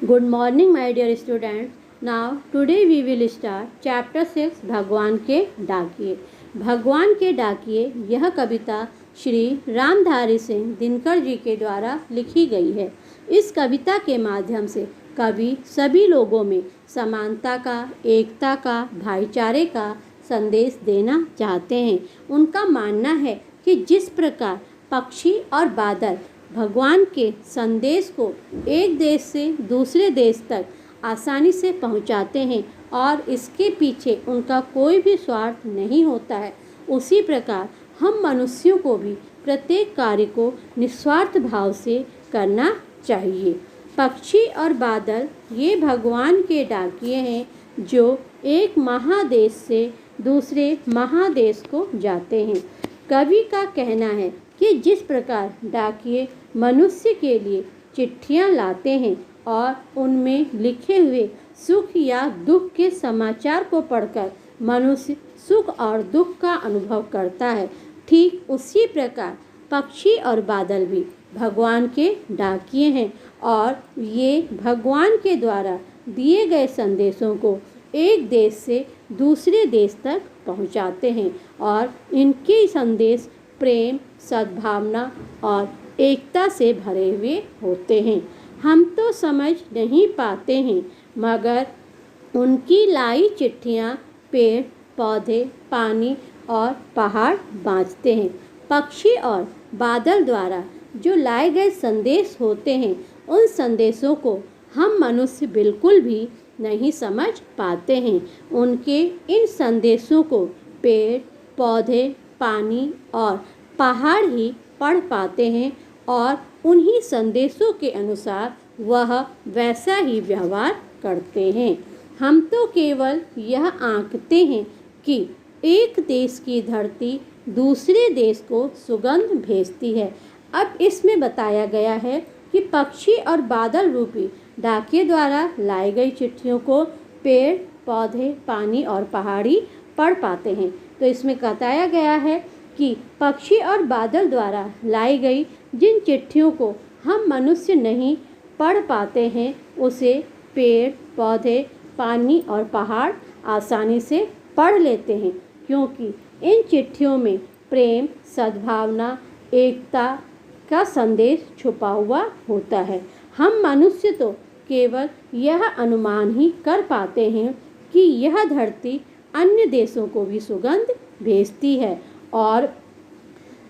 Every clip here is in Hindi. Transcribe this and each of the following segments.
Good morning, my dear students. Now, today we will start chapter 6 भगवान के डाकिए। भगवान के डाकिए यह कविता श्री रामधारी सिंह दिनकर जी के द्वारा लिखी गई है। इस कविता के माध्यम से कवि सभी लोगों में समानता का, एकता का, भाईचारे का संदेश देना चाहते हैं। उनका मानना है कि जिस प्रकार पक्षी और बादल भगवान के संदेश को एक देश से दूसरे देश तक आसानी से पहुंचाते हैं और इसके पीछे उनका कोई भी स्वार्थ नहीं होता है, उसी प्रकार हम मनुष्यों को भी प्रत्येक कार्य को निस्वार्थ भाव से करना चाहिए। पक्षी और बादल ये भगवान के डाकिए हैं जो एक महादेश से दूसरे महादेश को जाते हैं। कवि का कहना है कि जिस प्रकार डाकिए मनुष्य के लिए चिट्ठियां लाते हैं और उनमें लिखे हुए सुख या दुख के समाचार को पढ़कर मनुष्य सुख और दुख का अनुभव करता है, ठीक उसी प्रकार पक्षी और बादल भी भगवान के डाकिए हैं और ये भगवान के द्वारा दिए गए संदेशों को एक देश से दूसरे देश तक पहुंचाते हैं और इनके संदेश प्रेम, सद्भावना और एकता से भरे हुए होते हैं। हम तो समझ नहीं पाते हैं, मगर उनकी लाई चिट्ठियाँ पेड़, पौधे, पानी और पहाड़ बाँचते हैं। पक्षी और बादल द्वारा जो लाए गए संदेश होते हैं, उन संदेशों को हम मनुष्य बिल्कुल भी नहीं समझ पाते हैं। उनके इन संदेशों को पेड़, पौधे, पानी और पहाड़ ही पढ़ पाते हैं और उन्हीं संदेशों के अनुसार वह वैसा ही व्यवहार करते हैं। हम तो केवल यह आंकते हैं कि एक देश की धरती दूसरे देश को सुगंध भेजती है। अब इसमें बताया गया है कि पक्षी और बादल रूपी डाकिए द्वारा लाई गई चिट्ठियों को पेड़, पौधे, पानी और पहाड़ी पढ़ पाते हैं। तो इसमें बताया गया है कि पक्षी और बादल द्वारा लाई गई जिन चिट्ठियों को हम मनुष्य नहीं पढ़ पाते हैं, उसे पेड़, पौधे, पानी और पहाड़ आसानी से पढ़ लेते हैं, क्योंकि इन चिट्ठियों में प्रेम, सद्भावना, एकता का संदेश छुपा हुआ होता है। हम मनुष्य तो केवल यह अनुमान ही कर पाते हैं कि यह धरती अन्य देशों को भी सुगंध भेजती है और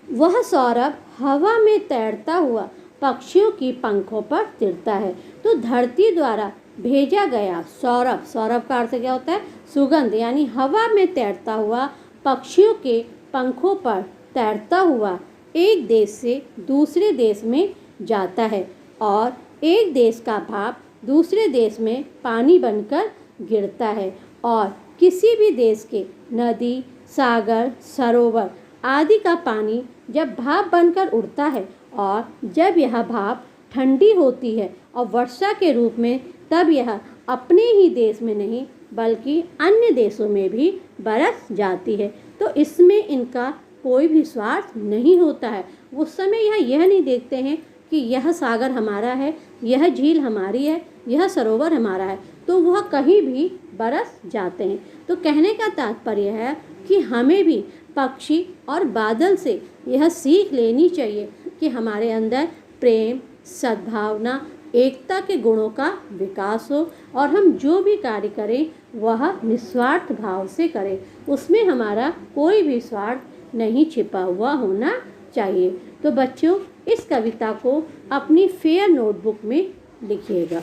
वह सौरभ हवा में तैरता हुआ पक्षियों की पंखों पर तिरता है। तो धरती द्वारा भेजा गया सौरभ, सौरभ का अर्थ क्या होता है? सुगंध, यानी हवा में तैरता हुआ पक्षियों के पंखों पर तैरता हुआ एक देश से दूसरे देश में जाता है और एक देश का भाप दूसरे देश में पानी बनकर गिरता है और किसी भी देश के नदी, सागर, सरोवर आदि का पानी जब भाप बनकर उड़ता है और जब यह भाप ठंडी होती है और वर्षा के रूप में, तब यह अपने ही देश में नहीं बल्कि अन्य देशों में भी बरस जाती है। तो इसमें इनका कोई भी स्वार्थ नहीं होता है। उस समय यह नहीं देखते हैं कि यह सागर हमारा है, यह झील हमारी है, यह सरोवर हमारा है, तो वह कहीं भी बरस जाते हैं। तो कहने का तात्पर्य है कि हमें भी पक्षी और बादल से यह सीख लेनी चाहिए कि हमारे अंदर प्रेम, सद्भावना, एकता के गुणों का विकास हो और हम जो भी कार्य करें वह निस्वार्थ भाव से करें, उसमें हमारा कोई भी स्वार्थ नहीं छिपा हुआ होना चाहिए। तो बच्चों, इस कविता को अपनी फेयर नोटबुक में लिखिएगा।